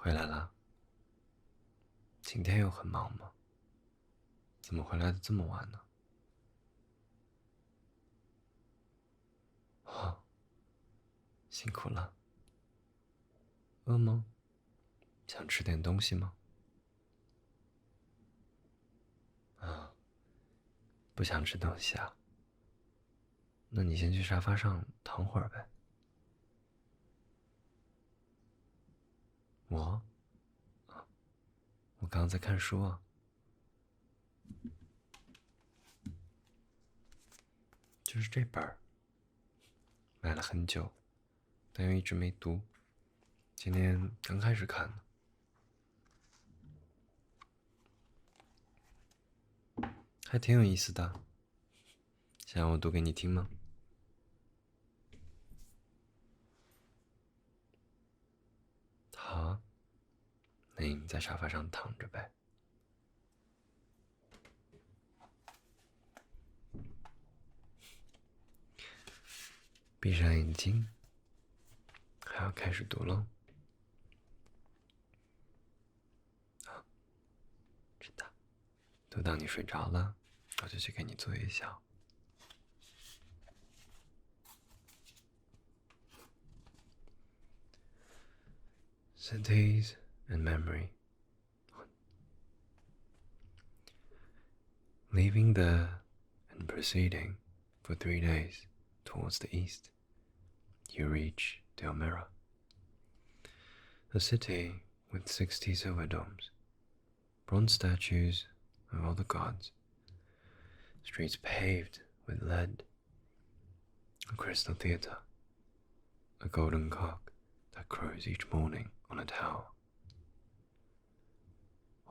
回来了。今天又很忙吗？怎么回来的这么晚呢？哦，辛苦了。饿吗？想吃点东西吗？啊，不想吃东西啊？那你先去沙发上躺会儿呗。我？我刚刚在看书啊。就是这本儿，买了很久，但又一直没读，今天刚开始看呢。还挺有意思的。想让我读给你听吗？好，那你在沙发上躺着呗。闭上眼睛，还要开始读喽。好，知道。读到你睡着了，我就去给你做夜宵。Cities and memory. Leaving there and proceeding for 3 days towards the east, you reach Delmira, a city with 60 silver domes, bronze statues of all the gods, streets paved with lead, a crystal theatre, a golden cock that crows each morning on a tower.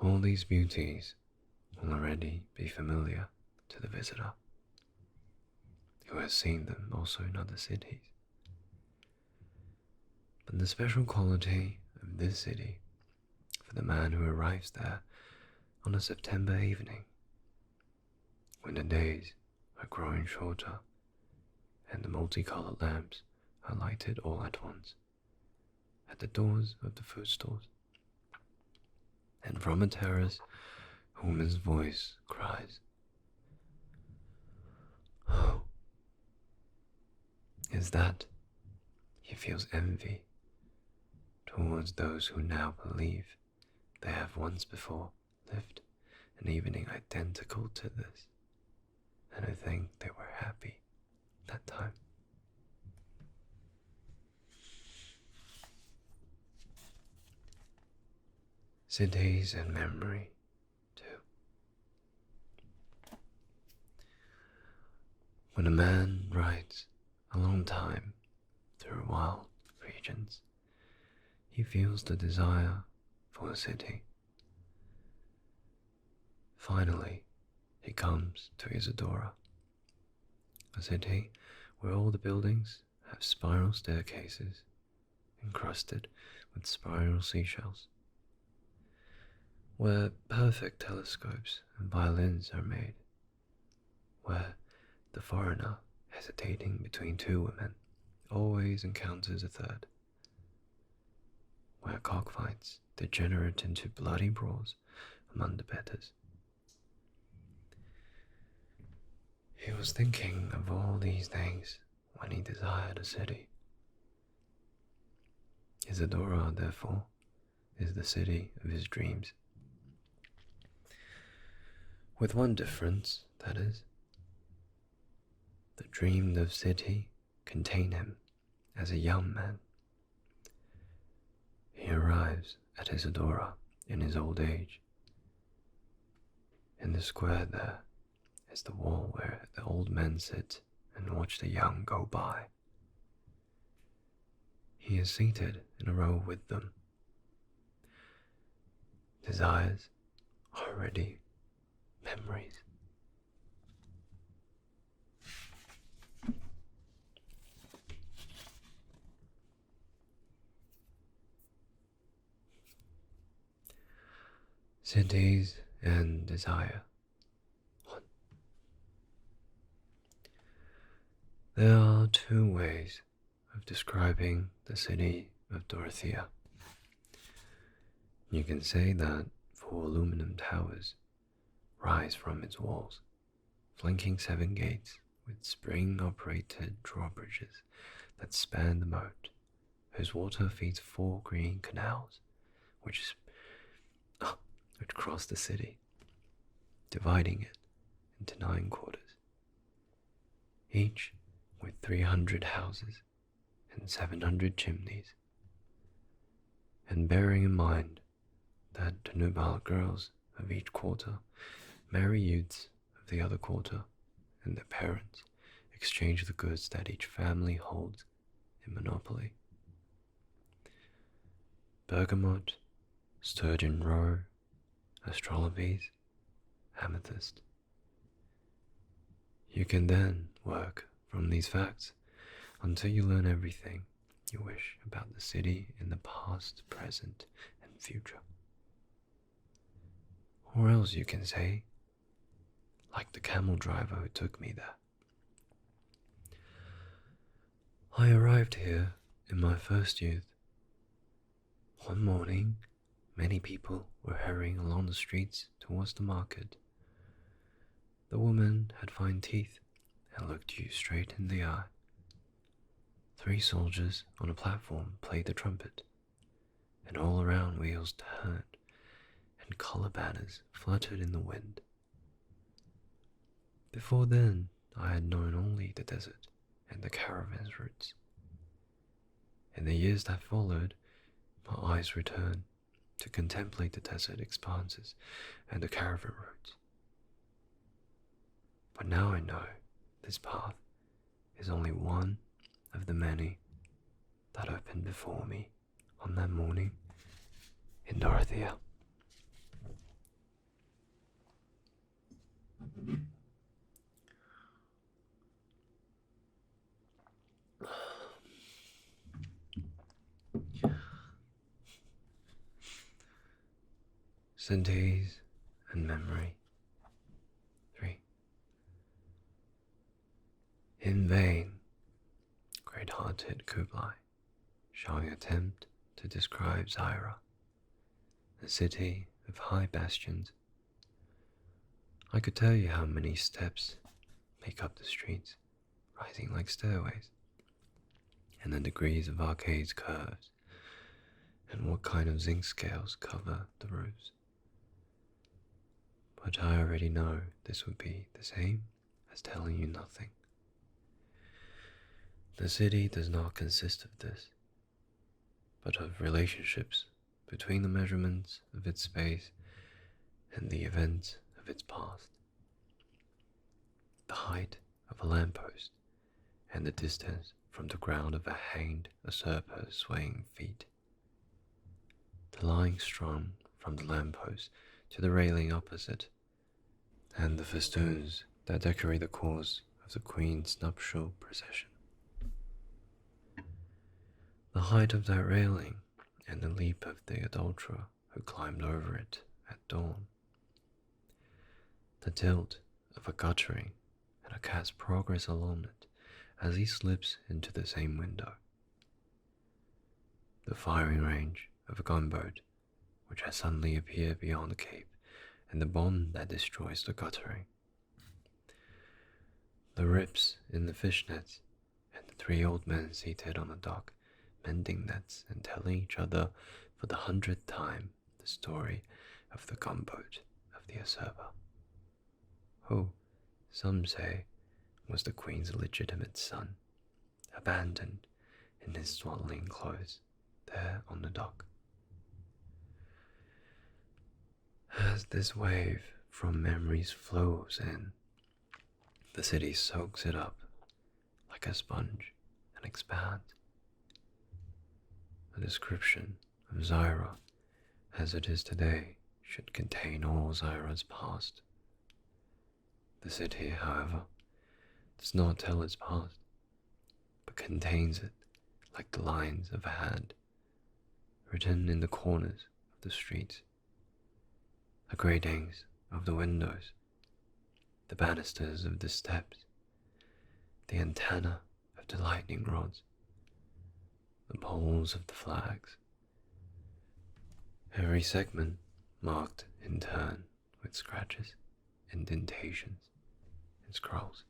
All these beauties will already be familiar to the visitor, who has seen them also in other cities. But the special quality of this city for the man who arrives there on a September evening, when the days are growing shorter and the multicolored lamps are lighted all at once at the doors of the food stores, and from a terrace a woman's voice cries, "Oh!" is that he feels envy towards those who now believe they have once before lived an evening identical to this, and who think they were happy that time. Cities and memory, too. When a man rides a long time through wild regions, he feels the desire for a city. Finally, he comes to Adora, a city where all the buildings have spiral staircases encrusted with spiral seashells, where perfect telescopes and violins are made, where the foreigner hesitating between two women always encounters a third, where cockfights degenerate into bloody brawls among the betters. He was thinking of all these things when he desired a city. Adora, therefore, is the city of his dreams. With one difference, that is. The dreamed of city contained him as a young man. He arrives at Adora in his old age. In the square there is the wall where the old men sit and watch the young go by. He is seated in a row with them. Desires are already memories. Cities and desire. 1. There are 2 ways of describing the city of Dorothea. You can say that 4 aluminum towers rise from its walls, flanking 7 gates with spring-operated drawbridges that span the moat, whose water feeds 4 green canals, which cross the city, dividing it into 9 quarters, each with 300 houses and 700 chimneys. And bearing in mind that the nubile girls of each quarter marry youths of the other quarter, and their parents exchange the goods that each family holds in monopoly. Bergamot, sturgeon roe, astrolabes, amethyst. You can then work from these facts until you learn everything you wish about the city in the past, present, and future. Or else you can say, like the camel driver who took me there, I arrived here in my first youth. One morning, many people were hurrying along the streets towards the market. The woman had fine teeth and looked you straight in the eye. 3 soldiers on a platform played the trumpet, and all around wheels turned, and color banners fluttered in the wind. Before then, I had known only the desert and the caravan's routes. In the years that followed, my eyes returned to contemplate the desert expanses and the caravan routes. But now I know this path is only one of the many that opened before me on that morning in Dortha. Cities and memory. 3. In vain, great-hearted Kublai, shall we attempt to describe Zyra, a city of high bastions. I could tell you how many steps make up the streets, rising like stairways, and the degrees of arcades' curves, and what kind of zinc scales cover the roofs. But I already know this would be the same as telling you nothing. The city does not consist of this, but of relationships between the measurements of its space and the events of its past. The height of a lamppost and the distance from the ground of a hanged usurper's swaying feet. The line strung from the lamppost to the railing opposite, and the festoons that decorate the course of the Queen's nuptial procession. The height of that railing and the leap of the adulterer who climbed over it at dawn. The tilt of a guttering and a cat's progress along it as he slips into the same window. The firing range of a gunboat which has suddenly appeared beyond the cape, and the bomb that destroys the guttering. The rips in the fish nets, and the 3 old men seated on the dock, mending nets and telling each other for the 100th time the story of the gunboat of the usurper, who, some say, was the Queen's legitimate son, abandoned in his swaddling clothes there on the dock. As this wave from memories flows in, the city soaks it up like a sponge and expands. A description of Zyra as it is today should contain all Zyra's past. The city, however, does not tell its past, but contains it like the lines of a hand, written in the corners of the streets, the gratings of the windows, the banisters of the steps, the antenna of the lightning rods, the poles of the flags, every segment marked in turn with scratches, indentations, and scrolls.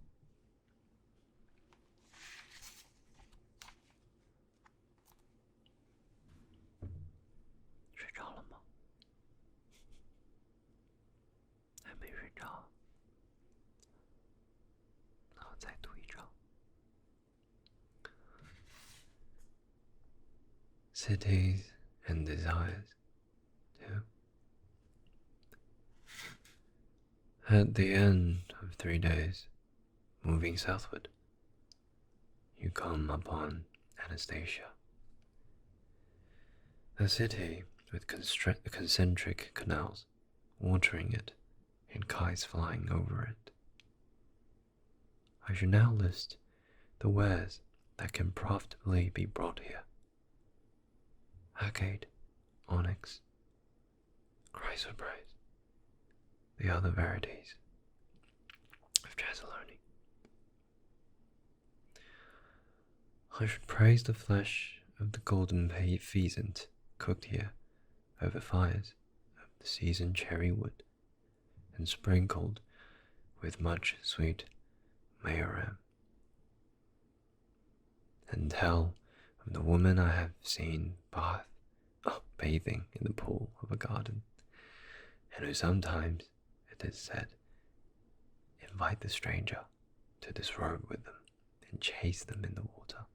Cities and desires, too. At the end of 3 days, moving southward, you come upon Anastasia. A city with concentric canals watering it and kites flying over it. I should now list the wares that can profitably be brought here. Agate, onyx, chrysoprase, the other varieties of jazzoloni. I should praise the flesh of the golden pheasant cooked here over fires of the seasoned cherry wood and sprinkled with much sweet mayoram, and tell of the woman I have seen bathing in the pool of a garden, and who sometimes, it is said, invite the stranger to disrobe with them and chase them in the water.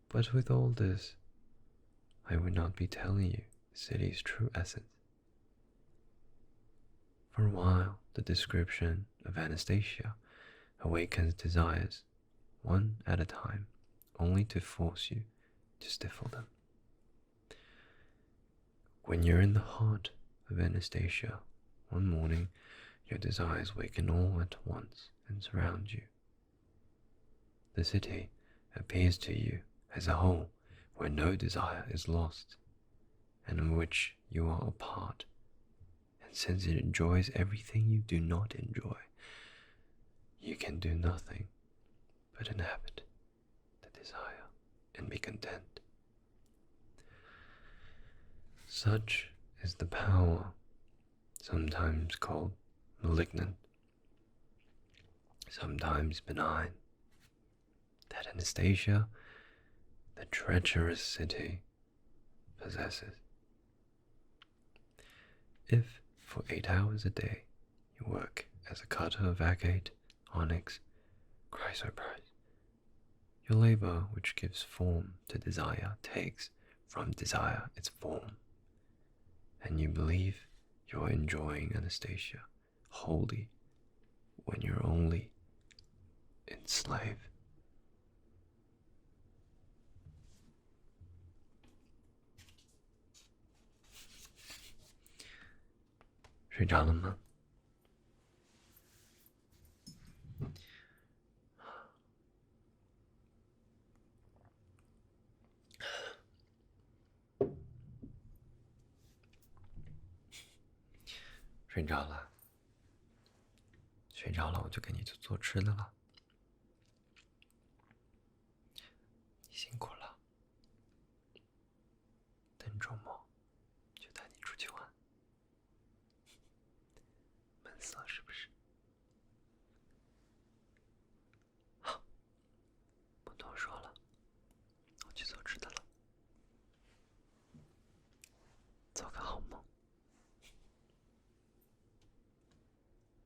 But with all this, I would not be telling you the city's true essence. For a while, the description of Anastasia awakens desires, one at a time, only to force you to stifle them. When you're in the heart of Anastasia, one morning your desires waken all at once and surround you. The city appears to you as a whole where no desire is lost, and in which you are a part, and since it enjoys everything you do not enjoy, you can do nothing but inhabit the desire and be content. Such is the power, sometimes called malignant, sometimes benign, that Anastasia, the treacherous city, possesses. If for 8 hours a day you work as a cutter of agate, onyx, chrysoprase, your labor, which gives form to desire, takes from desire its form, and you believe you're enjoying Anastasia wholly when you're only enslaved. 睡着了吗？睡着了，睡着了，我就给你做吃的了。你辛苦了。